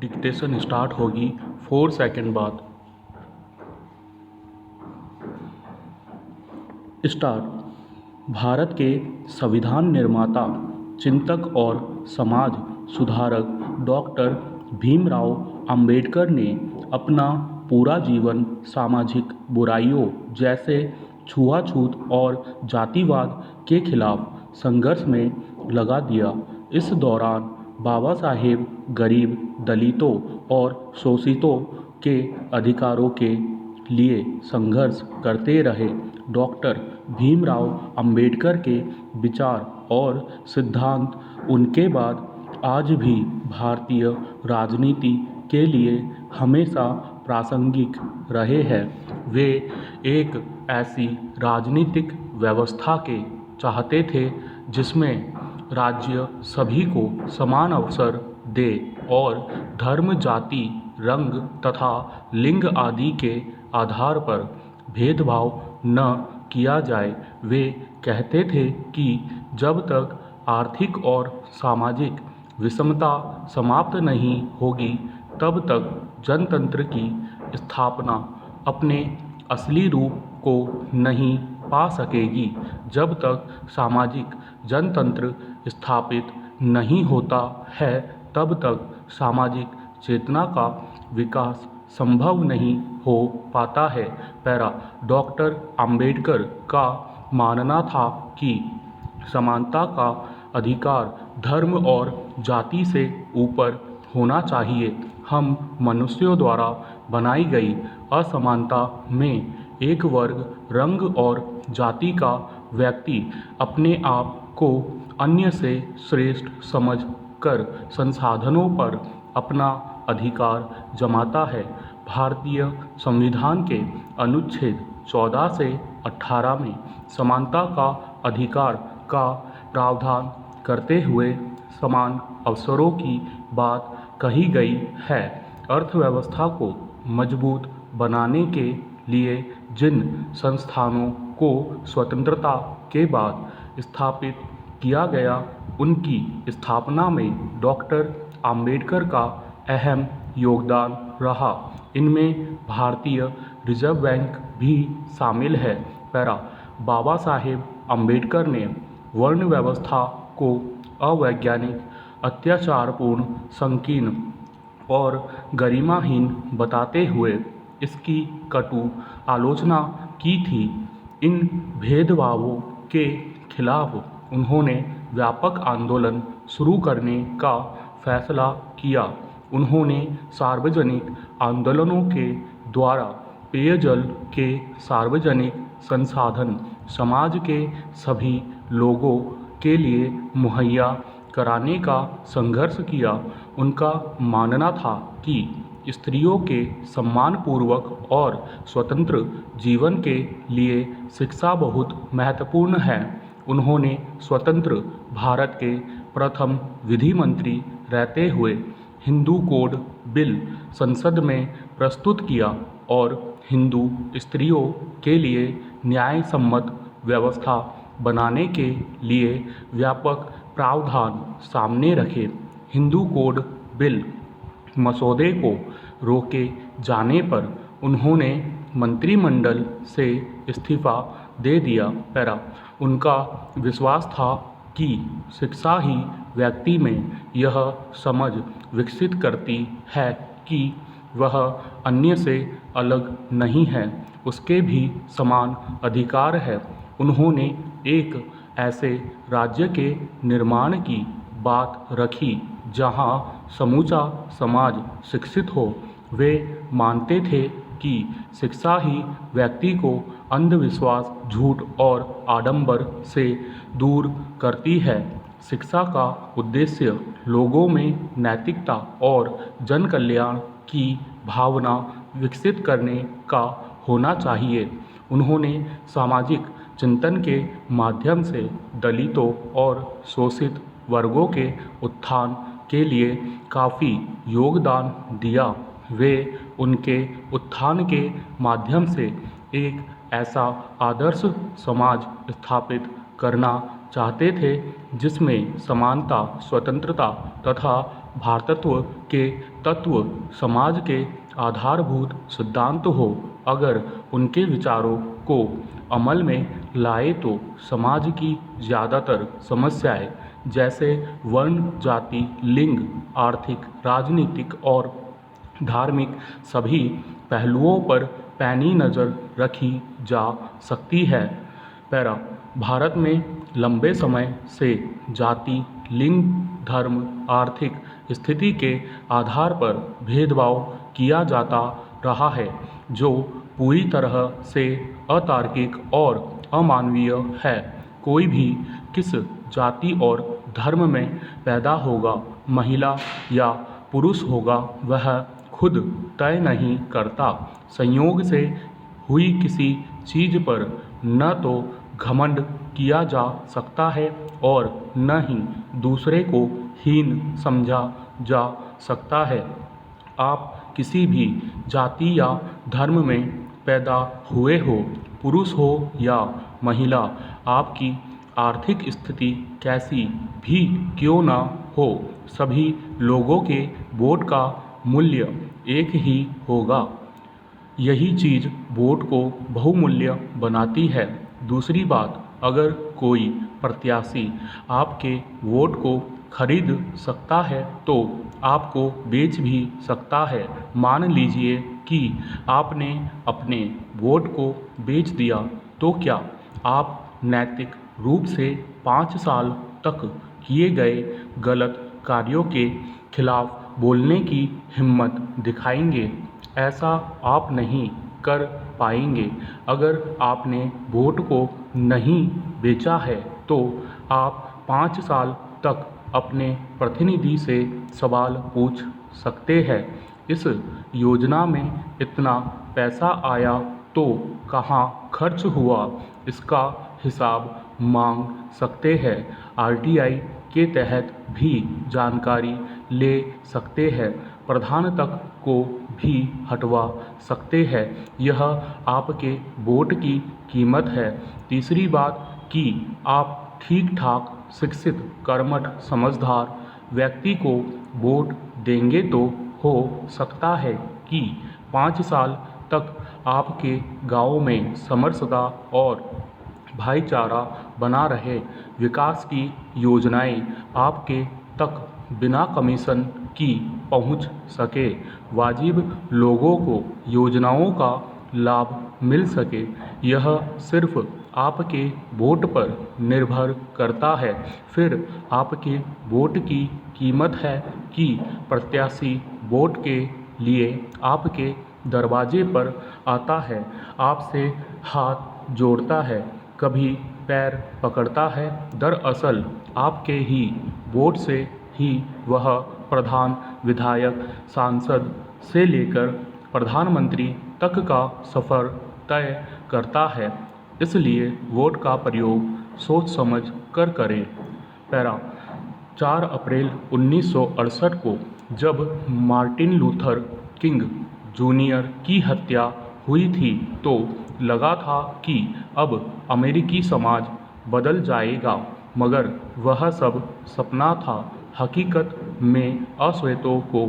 Dictation start होगी 4 second बाद। Start. Bharat के संविधान निर्माता, चिंतक और समाज सुधारक डॉक्टर भीमराव अंबेडकर ने अपना पूरा जीवन सामाजिक बुराइयों जैसे छुआछूत और जातिवाद के खिलाफ संघर्ष में लगा दिया। इस दौरान बाबा साहेब गरीब, दलितों और शोषितों के अधिकारों के लिए संघर्ष करते रहे। डॉक्टर भीमराव अंबेडकर के विचार और सिद्धांत उनके बाद आज भी भारतीय राजनीति के लिए हमेशा प्रासंगिक रहे हैं। वे एक ऐसी राजनीतिक व्यवस्था के चाहते थे जिसमें राज्य सभी को समान अवसर दे और धर्म, जाति, रंग तथा लिंग आदि के आधार पर भेदभाव न किया जाए। वे कहते थे कि जब तक आर्थिक और सामाजिक विषमता समाप्त नहीं होगी तब तक जनतंत्र की स्थापना अपने असली रूप को नहीं पा सकेगी। जब तक सामाजिक जनतंत्र स्थापित नहीं होता है तब तक सामाजिक चेतना का विकास संभव नहीं हो पाता है। पैरा। डॉक्टर अंबेडकर का मानना था कि समानता का अधिकार धर्म और जाति से ऊपर होना चाहिए। हम मनुष्यों द्वारा बनाई गई असमानता में एक वर्ग, रंग और जाति का व्यक्ति अपने आप को अन्य से श्रेष्ठ समझ कर संसाधनों पर अपना अधिकार जमाता है। भारतीय संविधान के अनुच्छेद 14 से 18 में समानता का अधिकार का प्रावधान करते हुए समान अवसरों की बात कही गई है। अर्थव्यवस्था को मजबूत बनाने के लिए जिन संस्थानों को स्वतंत्रता के बाद स्थापित किया गया उनकी स्थापना में डॉक्टर अंबेडकर का अहम योगदान रहा। इनमें भारतीय रिजर्व बैंक भी शामिल है। पैरा। बाबा साहेब अंबेडकर ने वर्ण व्यवस्था को अवैज्ञानिक, अत्याचारपूर्ण, संकीर्ण और गरिमाहीन बताते हुए इसकी कटु आलोचना की थी। इन भेदभावों के खिलाफ उन्होंने व्यापक आंदोलन शुरू करने का फैसला किया। उन्होंने सार्वजनिक आंदोलनों के द्वारा पेयजल के सार्वजनिक संसाधन समाज के सभी लोगों के लिए मुहैया कराने का संघर्ष किया। उनका मानना था कि स्त्रियों के सम्मानपूर्वक और स्वतंत्र जीवन के लिए शिक्षा बहुत महत्वपूर्ण है। उन्होंने स्वतंत्र भारत के प्रथम विधि मंत्री रहते हुए हिंदू कोड बिल संसद में प्रस्तुत किया और हिंदू स्त्रियों के लिए न्याय सम्मत व्यवस्था बनाने के लिए व्यापक प्रावधान सामने रखे। हिंदू कोड बिल मसौदे को रोके जाने पर उन्होंने मंत्रिमंडल से इस्तीफा दे दिया। पैरा। उनका विश्वास था कि शिक्षा ही व्यक्ति में यह समझ विकसित करती है कि वह अन्य से अलग नहीं है, उसके भी समान अधिकार है। उन्होंने एक ऐसे राज्य के निर्माण की बात रखी जहां समूचा समाज शिक्षित हो। वे मानते थे कि शिक्षा ही व्यक्ति को अंधविश्वास, झूठ और आडंबर से दूर करती है। शिक्षा का उद्देश्य लोगों में नैतिकता और जन कल्याण की भावना विकसित करने का होना चाहिए। उन्होंने सामाजिक चिंतन के माध्यम से दलितों और शोषित वर्गों के उत्थान के लिए काफ़ी योगदान दिया। वे उनके उत्थान के माध्यम से एक ऐसा आदर्श समाज स्थापित करना चाहते थे जिसमें समानता, स्वतंत्रता तथा भातृत्व के तत्व समाज के आधारभूत सिद्धांत हो, अगर उनके विचारों को अमल में लाए तो समाज की ज़्यादातर समस्याएं जैसे वर्ण, जाति, लिंग, आर्थिक, राजनीतिक और धार्मिक सभी पहलुओं पर पैनी नज़र रखी जा सकती है। पैरा भारत में लंबे समय से जाति, लिंग, धर्म, आर्थिक स्थिति के आधार पर भेदभाव किया जाता रहा है, जो पूरी तरह से अतार्किक और अमानवीय है। कोई भी किस जाति और धर्म में पैदा होगा, महिला या पुरुष होगा, वह खुद तय नहीं करता। संयोग से हुई किसी चीज़ पर न तो घमंड किया जा सकता है और न ही दूसरे को हीन समझा जा सकता है। आप किसी भी जाति या धर्म में पैदा हुए हो, पुरुष हो या महिला, आपकी आर्थिक स्थिति कैसी भी क्यों ना हो, सभी लोगों के वोट का मूल्य एक ही होगा। यही चीज़ वोट को बहुमूल्य बनाती है। दूसरी बात, अगर कोई प्रत्याशी आपके वोट को खरीद सकता है तो आपको बेच भी सकता है। मान लीजिए कि आपने अपने वोट को बेच दिया, तो क्या आप नैतिक रूप से 5 साल तक किए गए गलत कार्यों के खिलाफ बोलने की हिम्मत दिखाएंगे? ऐसा आप नहीं कर पाएंगे। अगर आपने वोट को नहीं बेचा है तो आप 5 साल तक अपने प्रतिनिधि से सवाल पूछ सकते हैं। इस योजना में इतना पैसा आया तो कहाँ खर्च हुआ, इसका हिसाब मांग सकते हैं। आरटीआई के तहत भी जानकारी ले सकते हैं। प्रधान तक को भी हटवा सकते हैं। यह आपके वोट की कीमत है। तीसरी बात कि आप ठीक ठाक शिक्षित, कर्मठ, समझदार व्यक्ति को वोट देंगे तो हो सकता है कि 5 साल तक आपके गांव में समरसता और भाईचारा बना रहे। विकास की योजनाएं आपके तक बिना कमीशन की पहुंच सके। वाजिब लोगों को योजनाओं का लाभ मिल सके। यह सिर्फ आपके वोट पर निर्भर करता है। फिर आपके वोट की कीमत है कि प्रत्याशी वोट के लिए आपके दरवाजे पर आता है, आपसे हाथ जोड़ता है, कभी पैर पकड़ता है। दरअसल आपके ही वोट से ही वह प्रधान, विधायक, सांसद से लेकर प्रधानमंत्री तक का सफ़र तय करता है। इसलिए वोट का प्रयोग सोच समझ कर करें। पैरा 4 अप्रैल 1968 को जब मार्टिन लूथर किंग जूनियर की हत्या हुई थी तो लगा था कि अब अमेरिकी समाज बदल जाएगा, मगर वह सब सपना था। हकीकत में अश्वेतों को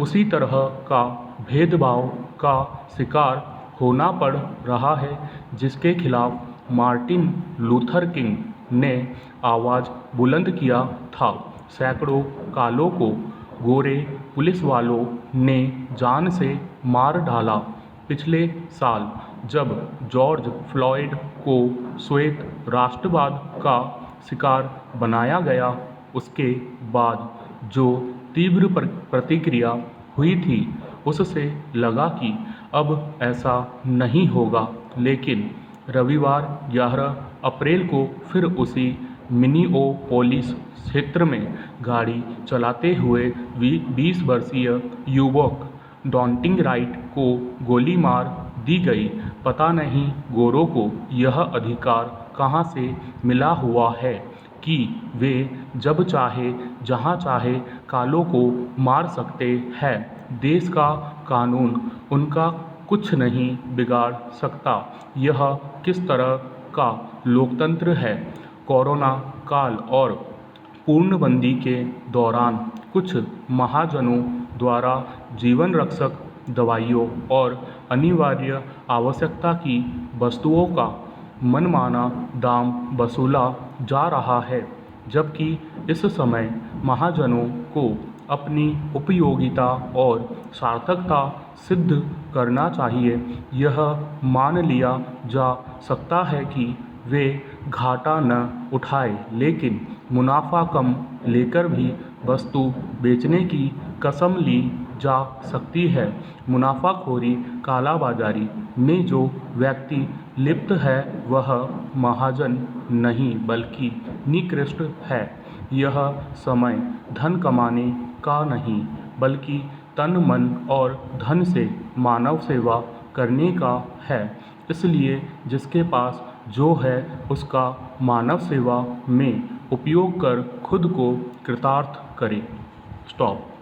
उसी तरह का भेदभाव का शिकार होना पड़ रहा है जिसके खिलाफ मार्टिन लूथर किंग ने आवाज़ बुलंद किया था। सैकड़ों कालों को गोरे पुलिस वालों ने जान से मार डाला। पिछले साल जब जॉर्ज फ्लॉयड को श्वेत राष्ट्रवाद का शिकार बनाया गया, उसके बाद जो तीव्र प्रतिक्रिया हुई थी, उससे लगा कि अब ऐसा नहीं होगा। लेकिन रविवार 11 अप्रैल को फिर उसी मिनिओपोलिस क्षेत्र में गाड़ी चलाते हुए 20 वर्षीय युवक डॉन्टिंग राइट को गोली मार दी गई। पता नहीं गोरों को यह अधिकार कहाँ से मिला हुआ है कि वे जब चाहे जहाँ चाहे कालों को मार सकते हैं। देश का कानून उनका कुछ नहीं बिगाड़ सकता। यह किस तरह का लोकतंत्र है? कोरोना काल और पूर्णबंदी के दौरान कुछ महाजनों द्वारा जीवन रक्षक दवाइयों और अनिवार्य आवश्यकता की वस्तुओं का मनमाना दाम वसूला जा रहा है, जबकि इस समय महाजनों को अपनी उपयोगिता और सार्थकता सिद्ध करना चाहिए। यह मान लिया जा सकता है कि वे घाटा न उठाए, लेकिन मुनाफा कम लेकर भी वस्तु बेचने की कसम ली जा सकती है। मुनाफाखोरी कालाबाजारी में जो व्यक्ति लिप्त है वह महाजन नहीं बल्कि निकृष्ट है। यह समय धन कमाने का नहीं बल्कि तन मन और धन से मानव सेवा करने का है। इसलिए जिसके पास जो है उसका मानव सेवा में उपयोग कर खुद को कृतार्थ करे। स्टॉप।